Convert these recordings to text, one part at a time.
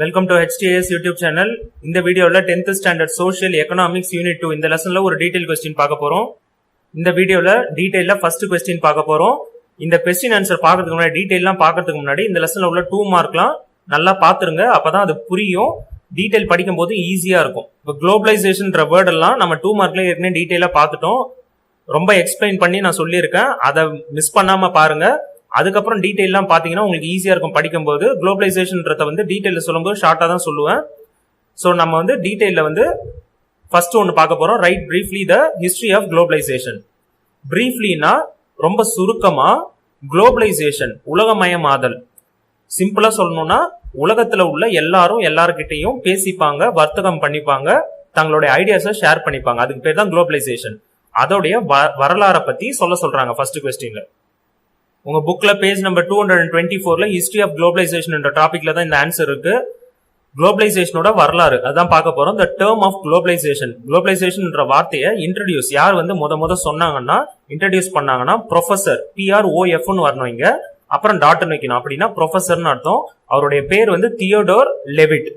Welcome to HTS YouTube channel. இந்த வீடியோல 10th standard social economics unit 2 இந்த லெசன்ல ஒரு டீடைல் கொஸ்டின் பார்க்க போறோம். இந்த வீடியோல டீடைல்ல ஃபர்ஸ்ட் கொஸ்டின் பார்க்க போறோம். இந்த கொஸ்டின் ஆன்சர் பார்க்கிறதுக்கு முன்னாடி டீடைல்லாம் பார்க்கிறதுக்கு முன்னாடி இந்த லெசன்ல உள்ள 2 மார்க்லாம் நல்லா பாத்துருங்க. அப்பதான் அது புரியும். டீடைல் படிக்கும் போது ஈஸியா இருக்கும். இப்போ குளோபலைசேஷன்ற வேர்ட் எல்லாம் நம்ம 2 மார்க்ல ஏற்கனவே டீடைலா பார்த்துட்டோம். ரொம்ப எக்ஸ்பிளைன் பண்ணி நான் சொல்லியிருக்கேன். அதை மிஸ் பண்ணாம பாருங்க. அதுக்கப்புறம் டீடைல்லாம் பாத்தீங்கன்னா உங்களுக்கு ஈஸியா இருக்கும் படிக்கும்போது. குளோபலைசேஷன்றத வந்து டீடைல்ல சொல்லும்போது ஷார்ட்டா தான் சொல்லுவேன். ஸோ நம்ம வந்து டீடைல்ல வந்து ஃபர்ஸ்ட் ஒன்று பார்க்க போறோம். Right briefly the history of globalization. பிரீஃப்லினா ரொம்ப சுருக்கமா குளோபலைசேஷன் உலகமயமாதல். சிம்பிளா சொல்லணும்னா உலகத்துல உள்ள எல்லாரும் எல்லார்கிட்டையும் பேசிப்பாங்க, வர்த்தகம் பண்ணிப்பாங்க, தங்களுடைய ஐடியாஸை ஷேர் பண்ணிப்பாங்க. அதுக்கு பேர் தான் குளோபலைசேஷன். அதோடைய வரலாறை பத்தி சொல்றாங்க ஃபர்ஸ்ட் கொஸ்டின்ல. உங்க புக்ல பேஜ் நம்பர் 224ல ஹிஸ்டரி ஆஃப் குளோபலைசேஷன் என்ற டாபிக்ல தான் இந்த ஆன்சர் இருக்கு. குளோபலைசேஷனோட வரலாறு அதான் பார்க்க போறோம். The term of globalization. குளோபலைசேஷன்ன்ற வார்த்தையை இன்ட்ரடியூஸ் யார் வந்து முத சொன்னாங்கன்னா இன்ட்ரடியூஸ் பண்ணாங்கன்னா ப்ரொஃபசர் PROFன்னு வரணும் இங்க. அப்புறம் டாட்னு வைக்கணும். அப்படின்னா ப்ரொஃபசர்னு அர்த்தம். அவருடைய பேர் வந்து தியோடோர் லெவிட்.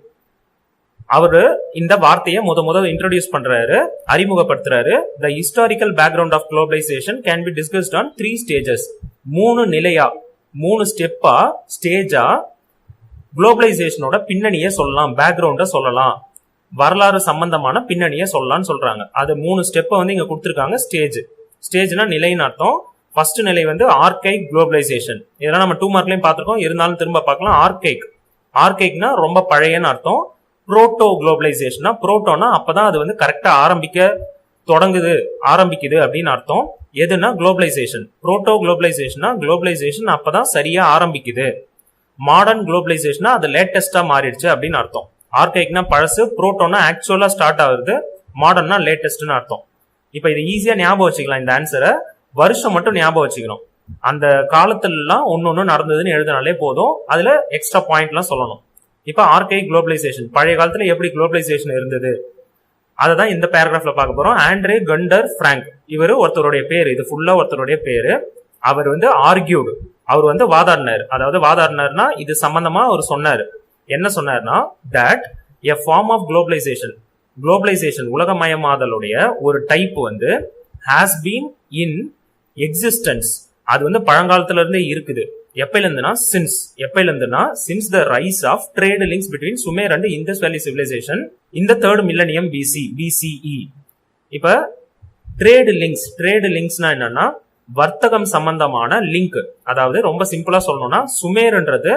அவரு இந்த வார்த்தையை முத இன்ட்ரோடியூஸ் பண்றாரு, அறிமுகப்படுத்துறாரு. The historical background of globalization can be discussed on 3 stages. 3 நிலையா 3 ஸ்டெப்பா ஸ்டேஜா குளோபலைசேஷனோட பின்னணியை சொல்லலாம், பேக்ரவுண்ட சொல்லலாம், வரலாறு சம்பந்தமான பின்னணியை சொல்லலாம்னு சொல்றாங்க. அது 3 ஸ்டெப்பை வந்து இங்க கொடுத்துருக்காங்க. ஸ்டேஜ்னா நிலைன்னு அர்த்தம். ஃபர்ஸ்ட் நிலை வந்து ஆர்கைக் குளோபலைசேஷன். இதெல்லாம் நம்ம 2 மார்க்லயும் பார்த்திருக்கோம், இருந்தாலும் திரும்ப பார்க்கலாம். ஆர்கைக்னா ரொம்ப பழையன்னு அர்த்தம். புரோட்டோ குளோபலைசேஷனா, புரோட்டோனா அப்பதான் அது வந்து கரெக்டா ஆரம்பிக்குது அப்படின்னு அர்த்தம். எதுனா குளோபலைசேஷன். புரோட்டோ குளோபலைசேஷனா குளோபலைசேஷன் அப்பதான் சரியா ஆரம்பிக்குது. மாடர்ன் குளோபலைசேஷனா அது லேட்டஸ்டா மாறிடுச்சு அப்படின்னு அர்த்தம். ஆர்கைக்னா பழசு, புரோட்டோனா ஆக்சுவலா ஸ்டார்ட் ஆகுது, மாடர்னா லேட்டஸ்ட்னு அர்த்தம். இப்ப இது ஈஸியா ஞாபகம் வச்சுக்கலாம். இந்த ஆன்சரை வருஷம் மட்டும் ஞாபகம் வச்சுக்கணும். அந்த காலத்துல எல்லாம் ஒன்னு நடந்ததுன்னு எழுதினாலே போதும். அதுல எக்ஸ்ட்ரா பாயிண்ட் எல்லாம் சொல்லணும். இப்ப ஆர்கைக் குளோபலைசேஷன் பழைய காலத்துல எப்படி குளோபலைசேஷன் இருந்தது அததான் இந்த பேராகிராஃப்ல பார்க்க போறோம். ஆண்ட்ரே கண்டர் பிராங்க் இவரு ஒருத்தருடைய பேரு. இது ஃபுல்லா ஒருத்தருடைய பேரு. அவர் வந்து ஆர்கியூடு, அவர் வந்து வாதாடினார். அதாவது வாதாடினார்னா இது சம்பந்தமா அவர் சொன்னாரு. என்ன சொன்னார்னா that a form of globalization உலகமயமாதலுடைய ஒரு டைப் வந்து ஹாஸ் பீன் இன் எக்ஸிஸ்டன்ஸ். அது வந்து பழங்காலத்துல இருந்தே இருக்குது. எப்பைல இருந்துனா since the rise of trade links between Sumer and Indus valley civilization இந்த 3rd மில்லேனியம் BCE. இப்ப ட்ரேட் லிங்க்ஸ்னா என்னன்னா வர்த்தகம் சம்பந்தமான லிங்க். அதாவது ரொம்ப சிம்பிளா சொல்லணும்னா சுமேர்ன்றது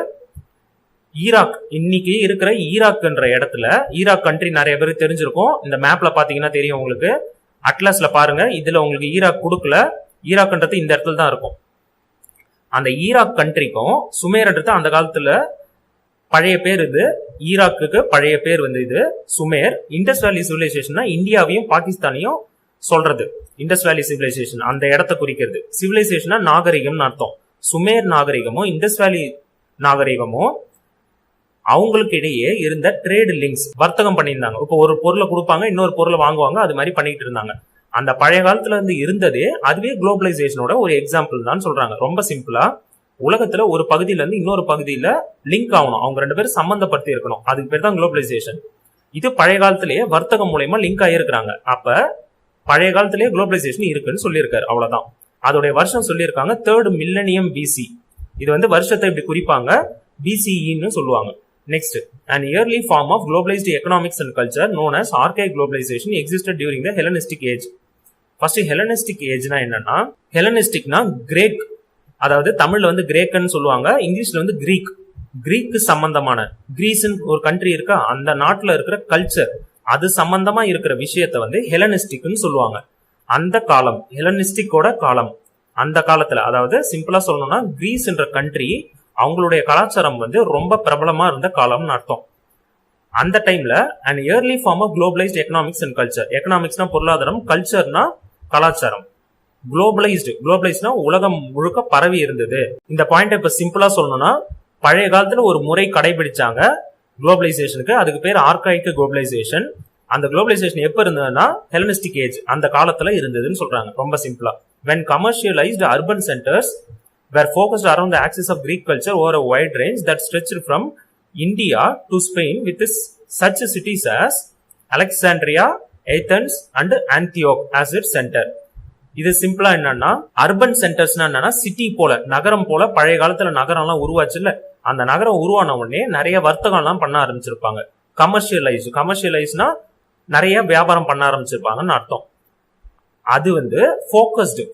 ஈராக், இன்னைக்கு இருக்கிற ஈராக்ன்ற இடத்துல, ஈராக் கண்ட்ரி நிறைய பேர் தெரிஞ்சிருக்கும். இந்த மேப்ல பாத்தீங்கன்னா தெரியும் உங்களுக்கு. அட்லாஸ்ல பாருங்க, இதுல உங்களுக்கு ஈராக் கொடுக்கல. ஈராக்ன்றது இந்த இடத்துல தான் இருக்கும். அந்த ஈராக் கண்ட்ரிக்கும் சுமேர்ன்றது அந்த காலத்துல பழைய பேர். இது ஈராக்குக்கு பழைய பேர் வந்து இது சுமேர். இண்டஸ் வேலி சிவிலைசேஷன் இந்தியாவையும் பாகிஸ்தானையும் சொல்றது. இண்டஸ் வேலி சிவிலைசேஷன் அந்த இடத்தை குறிக்கிறது. சிவிலைசேஷனா நாகரிகம்னு அர்த்தம். சுமேர் நாகரிகமும் இண்டஸ் வேலி நாகரிகமும் அவங்களுக்கு இடையே இருந்த ட்ரேட் லிங்க்ஸ், வர்த்தகம் பண்ணியிருந்தாங்க. இப்போ ஒரு பொருளை கொடுப்பாங்க, இன்னொரு பொருளை வாங்குவாங்க, அது மாதிரி பண்ணிட்டு இருந்தாங்க. அந்த பழைய காலத்துல இருந்து இருந்ததே அதுவே குளோபலைசேஷனோட ஒரு எக்ஸாம்பிள் தான் சொல்றாங்க. ரொம்ப சிம்பிளா உலகத்துல ஒரு பகுதியில இருந்து இன்னொரு பகுதியில லிங்க் ஆகணும், அவங்க 2 பேரும் சம்பந்தப்படுத்தி இருக்கணும். அதுக்கு பேர் தான் குளோபலைசேஷன். இது பழைய காலத்திலேயே வர்த்தகம் மூலமா லிங்க் ஆகிருக்கிறாங்க. அப்ப பழைய காலத்திலேயே குளோபலைசேஷன் இருக்குன்னு சொல்லியிருக்காரு. அவ்வளவுதான். அதோடைய வருஷம் சொல்லியிருக்காங்க 3rd மில்லேனியம் BC. இது வந்து வருஷத்தை இப்படி குறிப்பாங்க, BCEன்னு சொல்லுவாங்க. Next, an early form of globalized economics and culture known as archaic globalization existed during the Hellenistic age. First, Hellenistic ageனா என்னன்னா, ஹெலனிஸ்டிக்னா கிரேக், அதாவது தமிழ்ல வந்து கிரேக்கன்னு சொல்லுவாங்க, இங்கிலீஷ்ல வந்து கிரீக் சம்பந்தமான, கிரீஸ்ன்னு ஒரு கண்ட்ரி இருக்கா, அந்த நாட்டுல இருக்கிற கல்ச்சர் அது சம்பந்தமா இருக்கிற விஷயத்த வந்து ஹெலனிஸ்டிக்னு சொல்லுவாங்க. அந்த காலம் ஹெலனிஸ்டிக்கோட காலம். அந்த காலத்துல, அதாவது சிம்பிளா சொல்லணும்னா கிரீஸ் என்ற கண்ட்ரி அவங்களுடைய கலாச்சாரம் வந்து ரொம்ப பிரபலமா இருந்த காலம்னு அர்த்தம். அந்த டைம்ல an early form of globalized economics and culture. எக்கனாமிக்ஸ்னா பொருளாதாரம், கல்ச்சர்னா கலாச்சாரம். குளோபலைஸ்ட்னா உலகம் முழுக்க பரவி இருந்தது. இந்த பாயிண்ட் இப்ப சிம்பிளா சொல்லணும்னா பழைய காலத்துல ஒரு முறை கடைபிடிச்சாங்க குளோபலைசேஷனுக்கு. அதுக்கு பேர் ஆர்கைக் குளோபலைசேஷன். அந்த குளோபலைசேஷன் எப்ப இருந்ததுன்னா ஹெலனிஸ்டிக் ஏஜ் அந்த காலத்துல இருந்ததுன்னு சொல்றாங்க. ரொம்ப சிம்பிளா when commercialized urban centers were focused around the axis of Greek culture over a wide range that stretched from India to Spain with such cities as Alexandria, Athens and Antioch as its center. இது சிம்பிளா என்னன்னா urban சென்டர்ஸ்னா என்னன்னா city போல நகரம் போல பழைய காலத்துல நகரம் எல்லாம் உருவாச்சு இல்ல, அந்த நகரம் உருவான உடனே நிறைய வர்த்தகம் எல்லாம் பண்ண ஆரம்பிச்சிருப்பாங்க. கமர்ஷியலைஸ்னா நிறைய வியாபாரம் பண்ண ஆரம்பிச்சிருப்பாங்கன்னு அர்த்தம். அது வந்து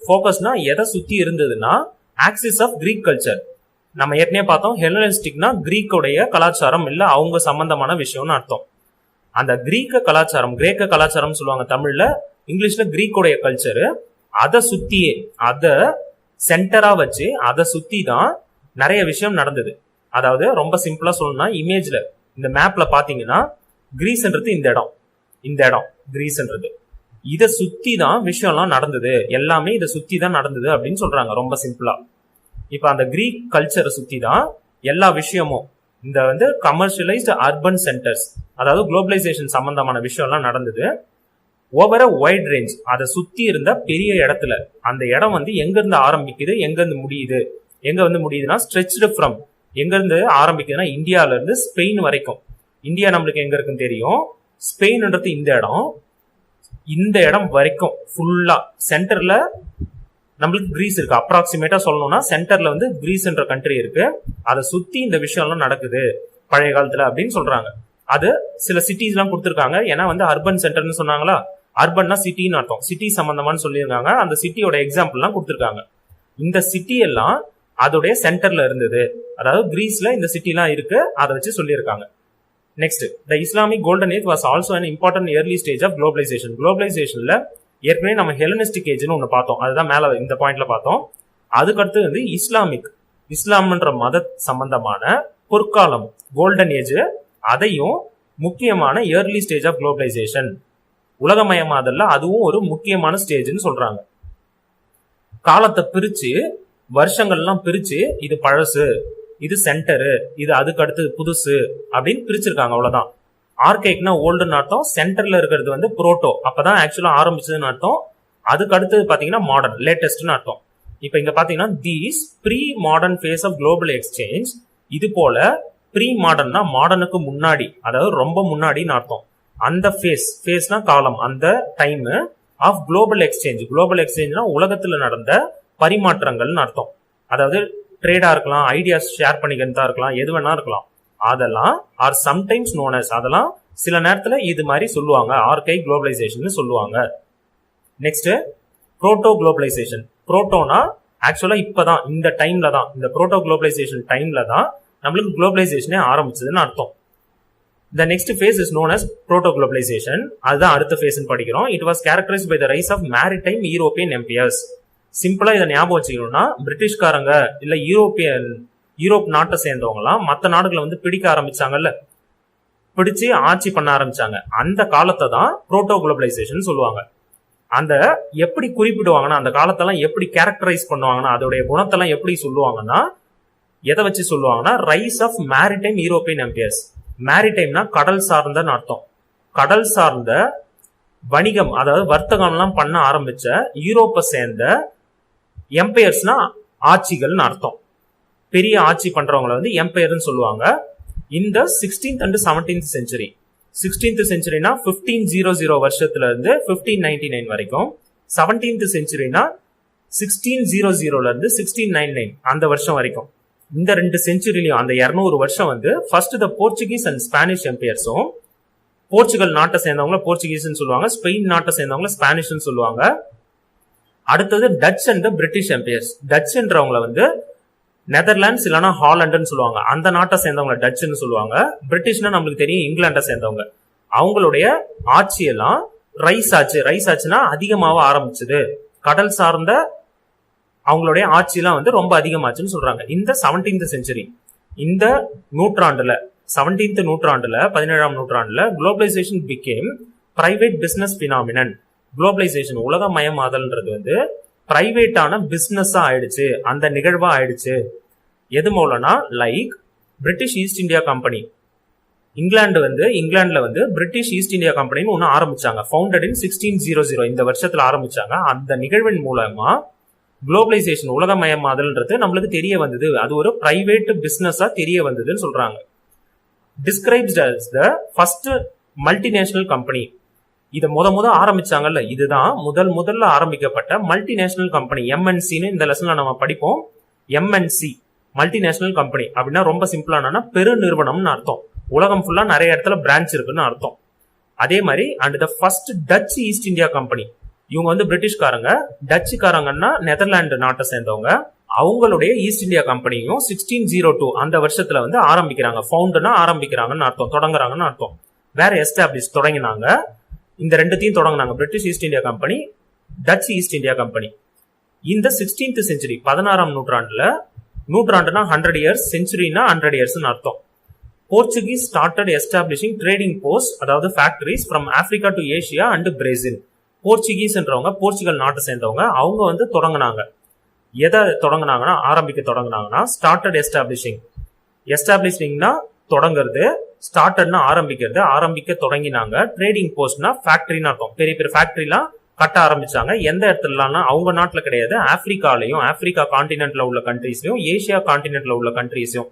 ஃபோக்கஸ்னா எதை சுத்தி இருந்ததுன்னா ஆக்சிஸ் ஆஃப் கிரீக் கல்ச்சர். நம்ம ஏற்கனவே பார்த்தோம் ஹெலனிஸ்டிக்னா கிரீக்கோடைய கலாச்சாரம் இல்ல அவங்க சம்பந்தமான விஷயம்னு அர்த்தம். அந்த கிரேக்க கலாச்சாரம் சொல்லுவாங்க தமிழ்ல, இங்கிலீஷ்ல கிரீக்கோடைய கல்ச்சர். அதை சுத்தியே அதை சென்டரா வச்சு அதை சுத்தி தான் நிறைய விஷயம் நடந்தது. அதாவது ரொம்ப சிம்பிளா சொல்லணும்னா இமேஜ்ல இந்த மேப்ல பாத்தீங்கன்னா கிரீஸ்ன்றது இந்த இடம் கிரீஸ்ன்றது இதை சுத்தி தான் விஷயம்லாம் நடந்தது, எல்லாமே இதை சுத்தி தான் நடந்தது அப்படின்னு சொல்றாங்க ரொம்ப சிம்பிளா. இப்ப அந்த கிரீக் கல்ச்சரை சுத்தி தான் எல்லா விஷயமும் இந்த வந்து கமர்ஷியலைஸ்டு அர்பன் சென்டர்ஸ், அதாவது குளோபலைசேஷன் சம்பந்தமான விஷயம் எல்லாம் நடந்தது. ஓவர் அ வைட் ரேஞ்ச், அதை சுத்தி இருந்த பெரிய இடத்துல அந்த இடம் வந்து எங்க இருந்து ஆரம்பிக்குது எங்க இருந்து முடியுதுன்னா ஸ்ட்ரெச்டு ஃப்ரம் எங்க இருந்து ஆரம்பிக்குதுன்னா இந்தியால இருந்து ஸ்பெயின் வரைக்கும். இந்தியா நம்மளுக்கு எங்க இருக்குன்னு தெரியும், ஸ்பெயின்ன்றது இந்த இடம் வரைக்கும் ஃபுல்லா சென்டர்ல நம்மளுக்கு கிரீஸ் இருக்கு. அப்ராக்சிமேட்டா சொல்லணும்னா சென்டர்ல வந்து கிரீஸ்ன்ற கண்ட்ரி இருக்கு, அதை சுத்தி இந்த விஷயம் எல்லாம் நடக்குது பழைய காலத்துல அப்படின்னு சொல்றாங்க. அது சில சிட்டிஸ் எல்லாம் கொடுத்துருக்காங்க. ஏன்னா வந்து அர்பன் சென்டர்னு சொன்னாங்களா, அர்பன்னா சிட்டின்னு அர்த்தம், சிட்டி சம்பந்தமானு சொல்லியிருக்காங்க. அந்த சிட்டியோட எக்ஸாம்பிள் எல்லாம் கொடுத்துருக்காங்க. இந்த சிட்டி எல்லாம் அதோடைய சென்டர்ல இருந்தது, அதாவது கிரீஸ்ல இந்த சிட்டி எல்லாம் இருக்கு, அதை வச்சு சொல்லியிருக்காங்க. Next, the Islamic golden age was also an important early stage of globalization. குளோபலைசேஷன்ல ஏற்கனவே நம்ம ஹெலனிஸ்டிக் ஏஜ்னு ஒன்று பார்த்தோம், அதுதான் மேல இந்த பாயிண்ட்ல பார்த்தோம். அதுக்கடுத்து வந்து இஸ்லாம்ன்ற மத சம்பந்தமான பொற்காலம் கோல்டன் ஏஜ், அதையும் முக்கியமான ஏர்லி ஸ்டேஜ் ஆஃப் குளோபலைசேஷன் உலகமயமாதல்ல அதுவும் ஒரு முக்கியமான ஸ்டேஜ்னு சொல்றாங்க. காலத்தை பிரிச்சு வருஷங்கள்லாம் பிரிச்சு இது பழசு, இது சென்டரு, இது அதுக்கு அடுத்து புதுசு அப்படின்னு பிரிச்சிருக்காங்க. அவ்வளவுதான். ஆர்கைக்னா ஓல்டுன்னு அர்த்தம், சென்டர்ல இருக்கிறது வந்து புரோட்டோ, அப்பதான் ஆக்சுவலா ஆரம்பிச்சதுன்னு அர்த்தம். அதுக்கு அடுத்து பாத்தீங்கன்னா மாடர்ன், லேட்டஸ்ட்னு அர்த்தம். இப்ப இங்க பாத்தீங்கன்னா these pre modern phase of global exchange, இது போல ப்ரீ மாடர்ன்னா மாடர்னுக்கு முன்னாடி, அதாவது ரொம்ப முன்னாடின்னு அர்த்தம். அந்த ஃபேஸ்னா காலம், அந்த டைம் ஆஃப் குளோபல் எக்ஸ்சேஞ்ச்னா உலகத்துல நடந்த பரிமாற்றங்கள்னு அர்த்தம். அதாவது ட்ரேடா இருக்கலாம், ஐடியாஸ் ஷேர் பண்ணிக்கிறதா இருக்கலாம், எது வேணா இருக்கலாம். அதெல்லாம் ஆர் சம்டைம்ஸ் நோன் அஸ், அதெல்லாம் சில நேரத்துல இது மாதிரி சொல்லுவாங்க, ஆர்கைக் குளோபலைசேஷன் சொல்லுவாங்க. Next, proto globalization. புரோட்டோனா ஆக்சுவலா இப்பதான் இந்த டைம்ல தான், இந்த புரோட்டோ குளோபலைசேஷன் டைம்ல தான் நம்மளுக்கு குளோபலைசேஷனே ஆரம்பிச்சதுன்னு அர்த்தம். The next phase is known as proto-globalization. அதுதான் அடுத்த ஃபேஸ்ன்னு படிக்கிறோம். It was characterized by the rise of maritime European empires. சிம்பிளா இதை ஞாபகம் வச்சுக்கணும்னா, பிரிட்டிஷ்காரங்க இல்ல யூரோப் நாட்டை சேர்ந்தவங்கலாம் மற்ற நாடுகளை வந்து பிடிக்க ஆரம்பிச்சாங்கல்ல, பிடிச்சு ஆட்சி பண்ண ஆரம்பிச்சாங்க. அந்த காலத்தை தான் புரோட்டோ குளோபலைசேஷன் சொல்லுவாங்க. அந்த எப்படி குறிப்பிடுவாங்கன்னா, அந்த காலத்தெல்லாம் எப்படி கேரக்டரைஸ் பண்ணுவாங்கன்னா, அதோடைய குணத்தெல்லாம் எப்படி சொல்லுவாங்கன்னா, எதை வச்சு சொல்லுவாங்கன்னா rise of maritime European empires. மேரிடைம்னா கடல் சார்ந்தன்னு அர்த்தம். கடல் சார்ந்த வணிகம், அதாவது வர்த்தகம் எல்லாம் பண்ண ஆரம்பிச்ச யூரோப்பை சேர்ந்த எம்பையர்ஸ்னா ஆட்சிகள்னு அர்த்தம். பெரிய ஆட்சி பண்றவங்களை வந்து எம்பையர்னு சொல்லுவாங்க. இந்த 16th and 17th century, 16th செஞ்சுரினா 1500 வருஷத்துல இருந்து 1599 வரைக்கும், 17th செஞ்சுரினா 1600 இருந்து 1699 அந்த வருஷம் வரைக்கும். இந்த 2 செஞ்சுரிலையும் அந்த 200 வருஷம் வந்து first the Portuguese and Spanish எம்பையர்ஸும், போர்ச்சுகல் நாட்டை சேர்ந்தவங்க போர்ச்சுகீஸ் சொல்லுவாங்க, ஸ்பெயின் நாட்டை சேர்ந்தவங்க ஸ்பானிஷ் சொல்லுவாங்க. அடுத்தது டச் அண்ட் பிரிட்டிஷ் எம்பையர்ஸ். டச்ன்றவங்களை வந்து நெதர்லாண்ட்ஸ் இல்லைன்னா ஹாலண்டுன்னு சொல்லுவாங்க, அந்த நாட்டை சேர்ந்தவங்க டச்சுன்னு சொல்லுவாங்க. பிரிட்டிஷ்னா நம்மளுக்கு தெரியும் இங்கிலாண்டை சேர்ந்தவங்க. அவங்களுடைய ஆட்சியெல்லாம் ரைஸ் ஆச்சுன்னா அதிகமாக ஆரம்பிச்சது, கடல் சார்ந்த அவங்களுடைய ஆட்சியெல்லாம் வந்து ரொம்ப அதிகமாச்சுன்னு சொல்றாங்க. இந்த 17th செஞ்சுரி, இந்த நூற்றாண்டுல 17th நூற்றாண்டுல 17ஆம் நூற்றாண்டுல globalization became private business phenomenon. Globalization உலகமயமாதல்ன்றது வந்து பிரைவேட்டான பிசினஸா ஆயிடுச்சு, அந்த நிகழ்வா ஆயிடுச்சு. எது மூலம்னா like British East India company. இங்கிலாந்துல வந்து பிரிட்டிஷ் ஈஸ்ட் இந்தியா கம்பெனின்னு ஒன்னு ஆரம்பிச்சாங்க, ஃபவுண்டட் இன் 1600 இந்த வருஷத்துல ஆரம்பிச்சாங்க. அந்த நிகழ்வின் மூலமா குளோபலைசேஷன் உலகமயமாதல்ன்றது நம்மளுக்கு தெரிய வந்தது, அது ஒரு பிரைவேட் பிசினஸா தெரிய வந்ததுன்னு சொல்றாங்க. described as the first multinational company. இதை முத ஆரம்பிச்சாங்கல்ல, இதுதான் முதல்ல ஆரம்பிக்கப்பட்ட மல்டிநேஷனல் கம்பெனி. எம்என்சின்னு இந்த லெசன்ல நம்ம படிப்போம். எம்என்சி மல்டிநேஷனல் கம்பெனி அப்படின்னா ரொம்ப சிம்பிளானா பெரு நிறுவனம்னு அர்த்தம். உலகம் ஃபுல்லா நிறைய இடத்துல பிரான்ச் இருக்குன்னு அர்த்தம். அதே மாதிரி and the first touch East India Company. இவங்க வந்து பிரிட்டிஷ்காரங்க. டச்சுக்காரங்கன்னா நெதர்லாந்து நாட்டை சேர்ந்தவங்க. அவங்களுடைய ஈஸ்ட் இந்தியா கம்பெனியும் 1602 அந்த வருஷத்துல வந்து ஆரம்பிக்கிறாங்க. ஃபவுண்டனா ஆரம்பிக்கிறாங்கன்னு அர்த்தம், தொடங்குறாங்கன்னு அர்த்தம். வேற எஸ்டாப்ளிஷ் தொடங்கினாங்க. இந்த ரெண்டுத்தையும் தொடங்கினாங்க, British East India company, Dutch East India company. இந்த 16th செஞ்சுரி 16ஆம் நூற்றாண்டுல, நூற்றாண்டுனா 100 இயர்ஸ், செஞ்சுரினா 100 இயர்ஸ்னு அர்த்தம். Portuguese started establishing trading post, அதாவது factories from Africa to Asia and Brazil. போர்ச்சுகீஸ்ன்றவங்க போர்ச்சுகல் நாட்டை சேர்ந்தவங்க. அவங்க வந்து தொடங்கினாங்க. எதை தொடங்கினாங்கன்னா, ஆரம்பிக்க தொடங்கினாங்கன்னா ஸ்டார்டட் எஸ்டாப்ளிஷிங். எஸ்டாப்ளிஷிங்னா தொடங்குறது, ஸ்டார்டட்னா ஆரம்பிக்கிறது, ஆரம்பிக்க தொடங்கினாங்க. ட்ரேடிங் போஸ்ட்னா ஃபேக்டரின்னு அர்த்தம். பெரிய பெரிய ஃபேக்டரிலாம் கட்ட ஆரம்பிச்சாங்க. எந்த இடத்துலனா அவங்க நாட்டுல கிடையாது, ஆப்பிரிக்காலையும், ஆப்பிரிக்கா கான்டினென்ட்ல உள்ள கண்ட்ரீஸ்லயும், ஏசியா கான்டினென்ட்ல உள்ள கண்ட்ரீஸையும்,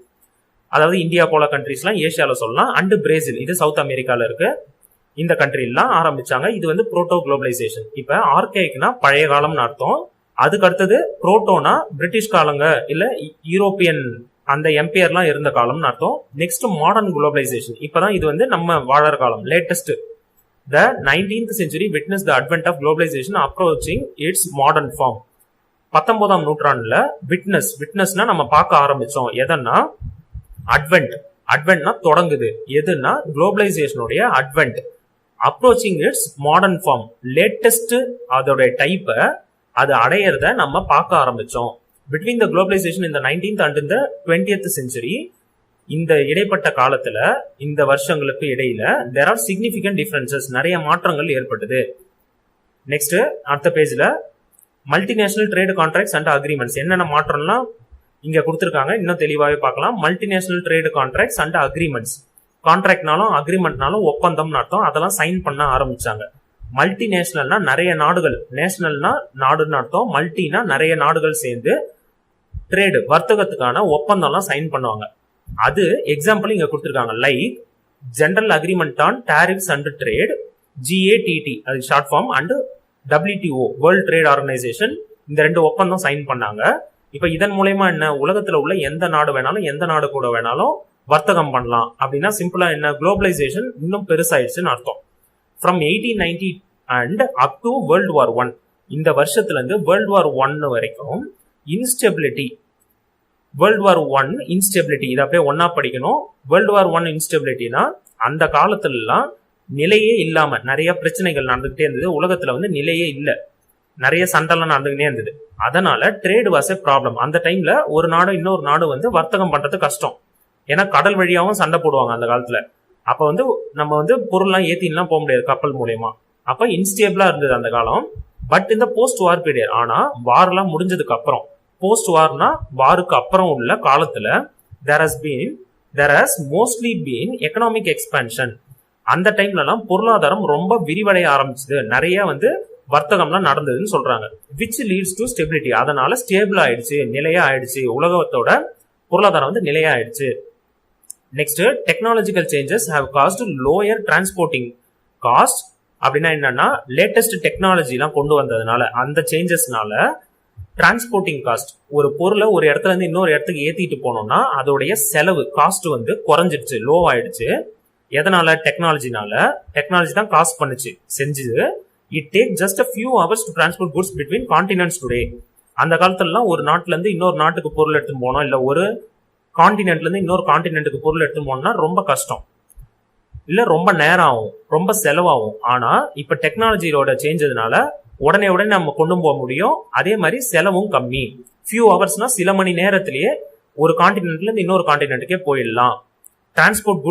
அதாவது இந்தியா போல கண்ட்ரீஸ்லாம் ஏசியால சொல்லலாம். அண்ட் பிரேசில், இது சவுத் அமெரிக்கால இருக்கு. இந்த கண்ட்ரிலாம் ஆரம்பிச்சாங்க. இது வந்து புரோட்டோ குளோபலைசேஷன். இப்ப ஆர்கைக்னா பழைய காலம்னு அர்த்தம். அதுக்கு அடுத்தது புரோட்டோனா பிரிட்டிஷ் காலங்க இல்ல யூரோப்பியன் அந்த எம்பையர்லாம் இருந்த காலம்னு அர்த்தம். Next modern globalisation. இப்பதான் இது வந்து நம்ம வாழற காலம், latest. The 19th century witnessed the advent of globalization approaching its modern form. 19ஆம் நூற்றாண்டுல விட்னஸ்னா நம்ம பார்க்க ஆரம்பிச்சோம். எதன்னா அட்வென்ட்னா தொடங்குது. எதுனா குளோபலைசேஷனுடைய advent. Approaching its modern form, latest அதோட டைப்பை அது அடையறத நம்ம பார்க்க ஆரம்பிச்சோம். பிட்வீன் த குளோபலைசேஷன் இந்த 19th and இந்த 20th century, இந்த இடைப்பட்ட காலத்துல, இந்த வருஷங்களுக்கு இடையில there are significant differences, நிறைய மாற்றங்கள் ஏற்பட்டது. நெக்ஸ்ட் அடுத்த பேஜ்ல multinational trade contracts and agreements என்னென்ன மாற்றம்லாம் இங்க கொடுத்துருக்காங்க, இன்னும் தெளிவாகவே பார்க்கலாம். Multinational trade contracts and agreements. கான்ட்ராக்ட்னாலும் அக்ரிமெண்ட்னாலும் ஒப்பந்தம்னு அர்த்தம். அதெல்லாம் சைன் பண்ண ஆரம்பிச்சாங்க. மல்டிநேஷனல்னா நிறைய நாடுகள், நேஷனல்னா நாடுன்னு அர்த்தம், மல்டினா நிறைய நாடுகள் சேர்ந்து ட்ரேடு வர்த்தகத்துக்கான ஒப்பந்தம்லாம் சைன் பண்ணுவாங்க. அது எக்ஸாம்பிள் இங்க கொடுத்துருக்காங்க. Like general agreement on tariffs and trade, GATT அது short form, and WTO world trade organisation. இந்த ரெண்டு ஒப்பந்தம் சைன் பண்ணாங்க. இப்ப இதன் மூலயமா என்ன, உலகத்துல உள்ள எந்த நாடு வேணாலும் எந்த நாடு கூட வேணாலும் வர்த்தகம் பண்ணலாம். அப்படின்னா சிம்பிளா என்ன, குளோபலைசேஷன் இன்னும் பெருசாயிடுச்சுன்னு அர்த்தம். From 1890 and up to world war 1, இந்த வருஷத்துல இருந்து வேர்ல்ட் வார் 1 வரைக்கும் இன்ஸ்டெபிலிட்டி. வேர்ல்ட் வார் 1 இன்ஸ்டெபிலிட்டி, இதை அப்படியே ஒன்னா படிக்கணும். வேர்ல்ட் வார் 1 இன்ஸ்டெபிலிட்டினா அந்த காலத்துல எல்லாம் நிலையே இல்லாம நிறைய பிரச்சனைகள் நடந்துகிட்டே இருந்தது. உலகத்துல வந்து நிலையே இல்ல, நிறைய சண்டைலாம் நடந்துகிட்டே இருந்தது. அதனால ட்ரேட் வாஸ் எ ப்ராப்ளம். அந்த டைம்ல ஒரு நாடு இன்னொரு நாடு வந்து வர்த்தகம் பண்றது கஷ்டம். ஏன்னா கடல் வழியாவும் சண்டை போடுவாங்க அந்த காலத்துல. அப்ப வந்து நம்ம வந்து பொருள்லாம் ஏத்தின்லாம் போக முடியாது கப்பல் மூலயமா. அப்ப இன்ஸ்டேபிளா இருந்தது அந்த காலம். பட் இந்த போஸ்ட் வார் பீரியட், ஆனா வார்லாம் முடிஞ்சதுக்கு அப்புறம், போஸ்ட் வார்னா வாருக்கு அப்புறம் உள்ள காலத்துல there has mostly been economic expansion. அந்த டைம்லலாம் பொருளாதாரம் ரொம்ப விரிவடைய ஆரம்பிச்சது, நிறைய வந்து வர்த்தகம்லாம் நடந்ததுன்னு சொல்றாங்க. which leads to stability, அதனால ஸ்டேபிள் ஆயிடுச்சு, நிலையா ஆயிடுச்சு, உலகத்தோட பொருளாதாரம் வந்து நிலையா ஆயிடுச்சு. Next technological changes have cost lower transporting cost. அப்படின்னா என்னன்னா, லேட்டஸ்ட் டெக்னாலஜிலாம் கொண்டு வந்ததுனால, அந்த சேஞ்சஸ்னால டிரான்ஸ்போர்ட்டிங் காஸ்ட், ஒரு பொருளை ஒரு இடத்துல இருந்து இன்னொரு இடத்துக்கு ஏத்திட்டு போனோம்னா அதோடைய செலவு காஸ்ட் வந்து குறைஞ்சிடுச்சு, லோ ஆயிடுச்சு. எதனால, டெக்னாலஜினால. டெக்னாலஜி தான் காஸ்ட் பண்ணுச்சு, செஞ்சுது. It take just a few hours to transport goods between continents today. அந்த காலத்துலலாம் ஒரு நாட்டுல இருந்து இன்னொரு நாட்டுக்கு பொருள் எடுத்துன்னு போனோம், இல்ல ஒரு கான்டினென்ட்ல இருந்து இன்னொரு கான்டினென்ட்டுக்கு பொருள் எடுத்துன்னு போனோம்னா ரொம்ப கஷ்டம், இல்ல ரொம்ப நேரம் ஆகும், ரொம்ப செலவாகும். ஆனா இப்ப டெக்னாலஜியோட சேஞ்சதுனால உடனே நம்ம கொண்டு போக முடியும். அதே மாதிரி செலவும் கம்மி. ஃபியூ ஹவர்ஸ்னா சில மணி நேரத்திலேயே ஒரு கான்டினென்ட்ல இருந்து இன்னொரு கான்டினென்ட்டுக்கே போயிடலாம். டிரான்ஸ்போர்ட்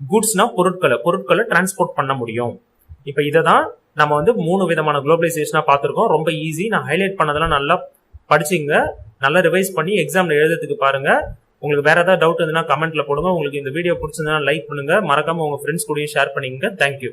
குட்ஸ்னா பொருட்களை டிரான்ஸ்போர்ட் பண்ண முடியும். இப்ப இததான் நம்ம வந்து 3 விதமான குளோபலைசேஷனா பார்த்திருக்கோம். ரொம்ப ஈஸி. நான் ஹைலைட் பண்ணதெல்லாம் நல்லா படிச்சுங்க, நல்லா ரிவைஸ் பண்ணி எக்ஸாம்ல எழுதுறதுக்கு பாருங்க. உங்களுக்கு வேற ஏதாவது டவுட் இருந்ததுன்னா கமெண்ட்ல போடுங்க. உங்களுக்கு இந்த வீடியோ பிடிச்சிருந்தா லைக் பண்ணுங்க, மறக்காம உங்க ஃப்ரெண்ட்ஸ் கூடயும் ஷேர் பண்ணிக்கங்க. தேங்க்யூ.